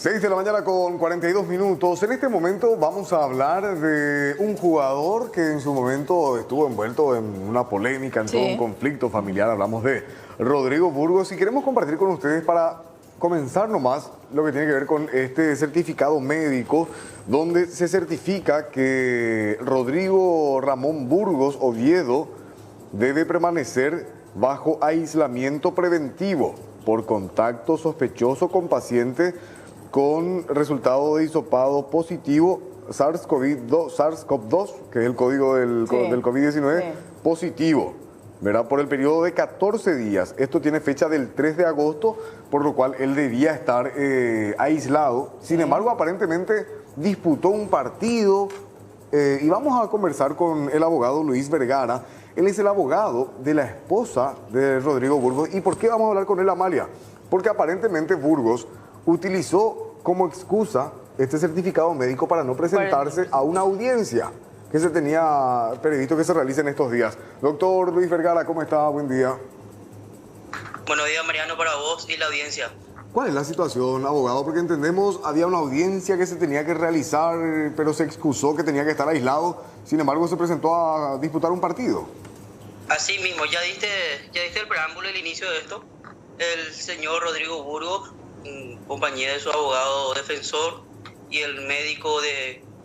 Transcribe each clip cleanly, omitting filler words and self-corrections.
6 de la mañana con 42 minutos. En este momento vamos a hablar de un jugador que en su momento estuvo envuelto en una polémica, en todo un conflicto familiar. Hablamos de Rodrigo Burgos y queremos compartir con ustedes para comenzar nomás lo que tiene que ver con este certificado médico donde se certifica que Rodrigo Ramón Burgos Oviedo debe permanecer bajo aislamiento preventivo por contacto sospechoso con paciente con resultado de hisopado positivo SARS-CoV-2, que es el código del COVID-19, positivo, ¿verdad? Por el periodo de 14 días. Esto tiene fecha del 3 de agosto, por lo cual él debía estar aislado. Sin embargo, aparentemente disputó un partido y vamos a conversar con el abogado Luis Vergara. Él es el abogado de la esposa de Rodrigo Burgos. ¿Y por qué vamos a hablar con él, Amalia? Porque aparentemente Burgos utilizó como excusa este certificado médico para no presentarse a una audiencia que se tenía previsto que se realice en estos días. Doctor Luis Vergara, ¿cómo está? Buen día. Buenos días, Mariano, para vos y la audiencia. ¿Cuál es la situación, abogado? Porque entendemos, había una audiencia que se tenía que realizar, pero se excusó que tenía que estar aislado. Sin embargo, se presentó a disputar un partido. Así mismo, ya diste el preámbulo, el inicio de esto. El señor Rodrigo Burgos, compañía de su abogado defensor y el médico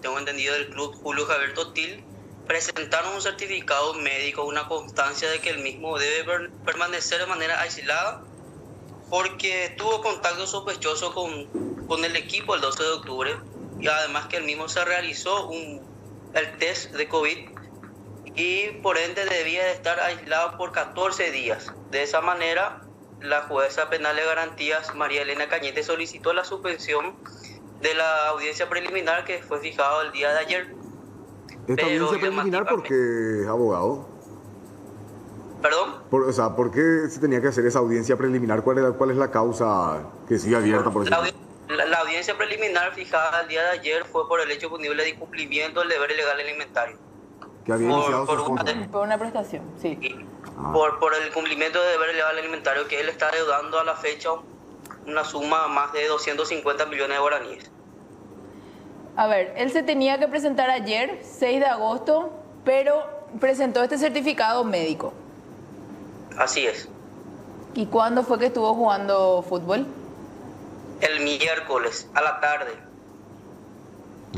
tengo entendido, del club Julio Javier Totil, presentaron un certificado médico, una constancia de que el mismo debe permanecer de manera aislada porque tuvo contacto sospechoso con el equipo el 12 de octubre y además que el mismo se realizó el test de COVID y por ende debía de estar aislado por 14 días. De esa manera, la jueza penal de garantías María Elena Cañete solicitó la suspensión de la audiencia preliminar que fue fijada el día de ayer. ¿Esta audiencia preliminar por qué, abogado? ¿Perdón? ¿Por qué se tenía que hacer esa audiencia preliminar? ¿Cuál es la causa que sigue abierta, por ejemplo? La audiencia preliminar fijada el día de ayer fue por el hecho punible de incumplimiento del deber legal alimentario. Que había iniciado su esposa. Por una prestación, sí. Por el cumplimiento del deber legal alimentario que él está deudando a la fecha una suma más de 250 millones de guaraníes. A ver, él se tenía que presentar ayer, 6 de agosto, pero presentó este certificado médico. Así es. ¿Y cuándo fue que estuvo jugando fútbol? El miércoles a la tarde.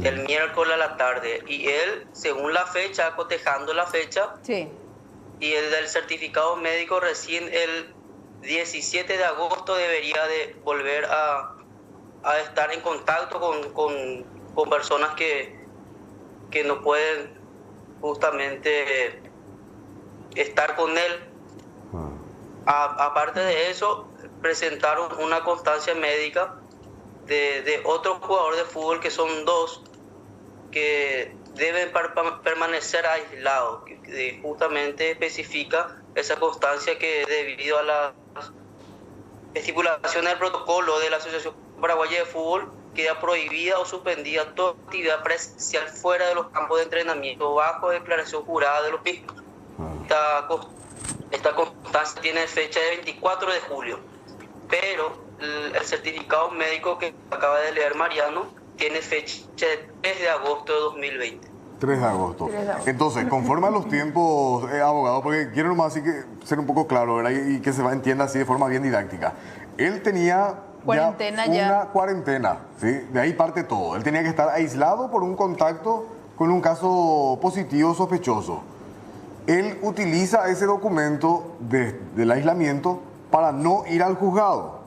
El miércoles a la tarde. Y él, según la fecha, cotejando la fecha, sí, y el del certificado médico recién el 17 de agosto debería de volver a estar en contacto con personas que no pueden justamente estar con él. Aparte de eso, presentaron una constancia médica de otro jugador de fútbol, que son dos, que deben permanecer aislados. Justamente especifica esa constancia que debido a las estipulaciones del protocolo de la Asociación Paraguaya de Fútbol queda prohibida o suspendida toda actividad presencial fuera de los campos de entrenamiento bajo declaración jurada de los mismos. Esta constancia tiene fecha de 24 de julio, pero el certificado médico que acaba de leer Mariano tiene fecha de 3 de agosto de 2020. 3 de agosto. Entonces, conforme a los tiempos, abogado, porque quiero nomás así que ser un poco claro, ¿verdad? Y que se entienda así de forma bien didáctica. Él tenía una cuarentena, ¿sí? De ahí parte todo. Él tenía que estar aislado por un contacto con un caso positivo sospechoso. Él utiliza ese documento del aislamiento para no ir al juzgado.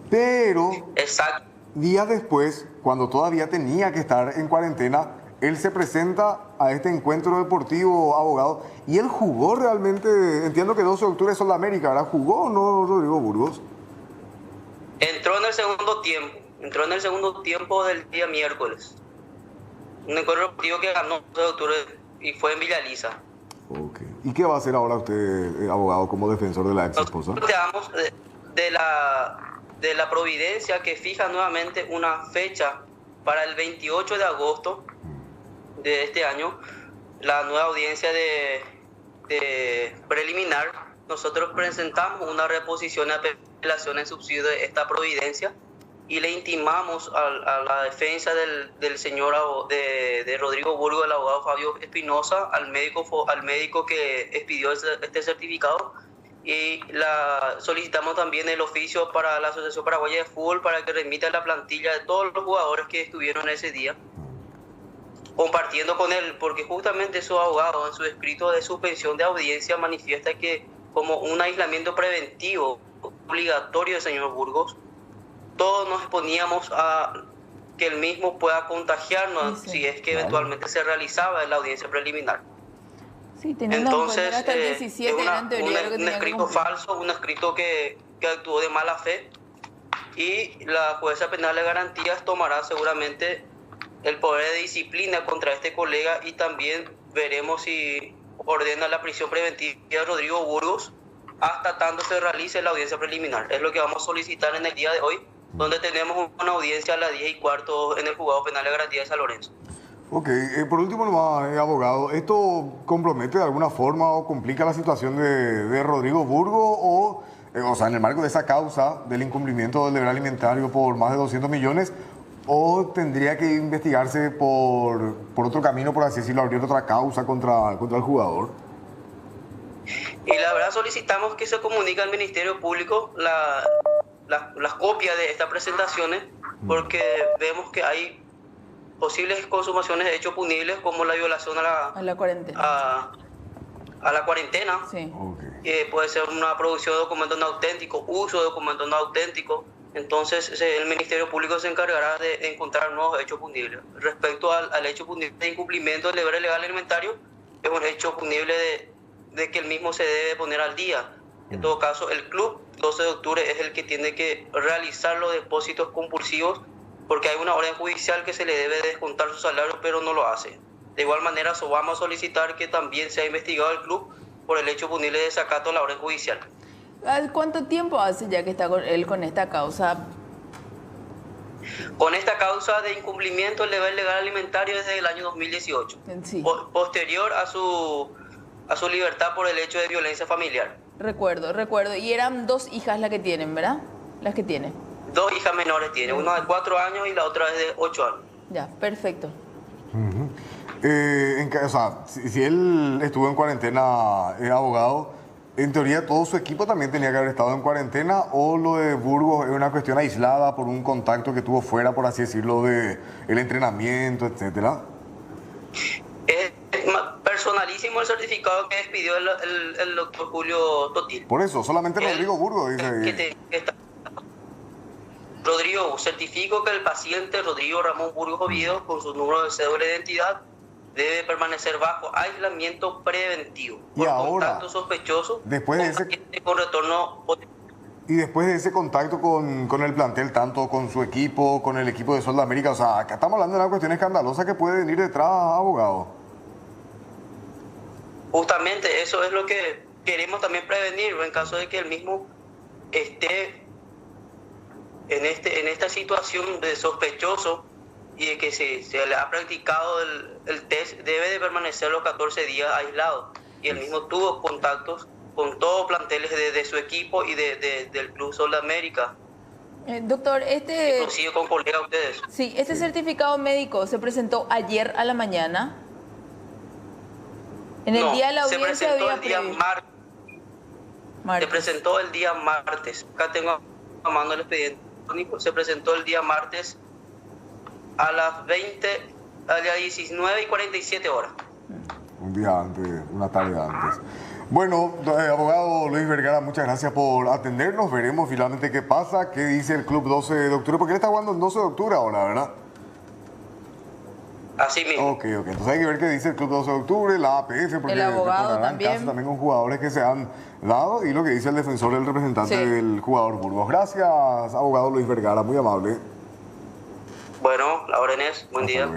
Pero días después, cuando todavía tenía que estar en cuarentena, él se presenta a este encuentro deportivo, abogado, y él jugó realmente. Entiendo que 12 de octubre es Sol de América, ¿verdad? ¿Jugó o no Rodrigo Burgos? Entró en el segundo tiempo del día miércoles. Un encuentro deportivo que ganó el 12 de octubre y fue en Villa Elisa. Ok. ¿Y qué va a hacer ahora usted, abogado, como defensor de la ex esposa? Nosotros planteamos de la providencia que fija nuevamente una fecha para el 28 de agosto de este año, la nueva audiencia de preliminar. Nosotros presentamos una reposición de apelación en subsidio de esta providencia y le intimamos a la defensa del señor de Rodrigo Burgos, el abogado Fabio Espinosa, al médico que expidió este certificado, y solicitamos también el oficio para la Asociación Paraguaya de Fútbol para que remita la plantilla de todos los jugadores que estuvieron ese día, compartiendo con él, porque justamente su abogado en su escrito de suspensión de audiencia manifiesta que como un aislamiento preventivo obligatorio del señor Burgos, todos nos exponíamos a que el mismo pueda contagiarnos si es que eventualmente se realizaba en la audiencia preliminar. Sí, entonces, hasta el 17 es un escrito falso, un escrito que actuó de mala fe, y la jueza penal de garantías tomará seguramente el poder de disciplina contra este colega, y también veremos si ordena la prisión preventiva de Rodrigo Burgos hasta tanto se realice la audiencia preliminar. Es lo que vamos a solicitar en el día de hoy, donde tenemos una audiencia a las 10:15 en el juzgado penal de garantías de San Lorenzo. Ok, por último, nomás, abogado, ¿esto compromete de alguna forma o complica la situación de Rodrigo Burgos o sea, en el marco de esa causa del incumplimiento del deber alimentario por más de 200 millones, o tendría que investigarse por otro camino, por así decirlo, abrir otra causa contra el jugador? Y la verdad solicitamos que se comunique al Ministerio Público las copias de estas presentaciones, porque vemos que hay posibles consumaciones de hechos punibles como la violación a la cuarentena. Sí. Okay. Puede ser una producción de documentos no auténticos, uso de documentos no auténticos. Entonces el Ministerio Público se encargará de encontrar nuevos hechos punibles. Respecto al hecho punible de incumplimiento del deber legal alimentario, es un hecho punible de que el mismo se debe poner al día. En todo caso, el club 12 de octubre es el que tiene que realizar los depósitos compulsivos, porque hay una orden judicial que se le debe descontar su salario, pero no lo hace. De igual manera, vamos a solicitar que también sea investigado el club por el hecho punible de desacato a la orden judicial. ¿Cuánto tiempo hace ya que está él con esta causa? Con esta causa de incumplimiento del deber legal alimentario desde el año 2018, sí. Posterior a su libertad por el hecho de violencia familiar. Recuerdo. Y eran 2 hijas las que tienen, ¿verdad? Las que tiene. 2 hijas menores tiene, una de 4 años y la otra es de 8 años. Ya, perfecto. O sea, si él estuvo en cuarentena, abogado, en teoría todo su equipo también tenía que haber estado en cuarentena, o lo de Burgos es una cuestión aislada por un contacto que tuvo fuera, por así decirlo, de el entrenamiento, etcétera. Es personalísimo el certificado que expidió el doctor Julio Totil. Por eso, solamente Rodrigo Burgos dice ahí. Rodrigo, certifico que el paciente Rodrigo Ramón Burgos Oviedo, con su número de cédula de identidad, debe permanecer bajo aislamiento preventivo por contacto sospechoso después de ese, con retorno. Y después de ese contacto con el plantel, tanto con su equipo, con el equipo de Sol de América, o sea, acá estamos hablando de una cuestión escandalosa que puede venir detrás, abogado. Justamente eso es lo que queremos también prevenir, en caso de que el mismo esté en esta situación de sospechoso y de que se le ha practicado el test, debe de permanecer los 14 días aislado. Y él mismo tuvo contactos con todos planteles de su equipo y del Club Sol de América. Doctor, inclusive con colegas de ustedes. Sí, este certificado médico se presentó ayer a la mañana. En el día de la audiencia se presentó había el día martes. Se presentó el día martes. Acá tengo a mano el expediente. Se presentó el día martes a las 19:47 horas. Un día antes, una tarde antes. Bueno, abogado Luis Vergara, muchas gracias por atendernos. Veremos finalmente qué pasa, qué dice el Club 12 de octubre, porque él está jugando el 12 de octubre ahora, ¿verdad? Así mismo. Ok. Entonces hay que ver qué dice el Club 12 de octubre, la APF, porque el abogado también con jugadores que se han dado, y lo que dice el defensor, el representante del jugador Burgos. Gracias, abogado Luis Vergara, muy amable. Bueno, la orden es. Buen día.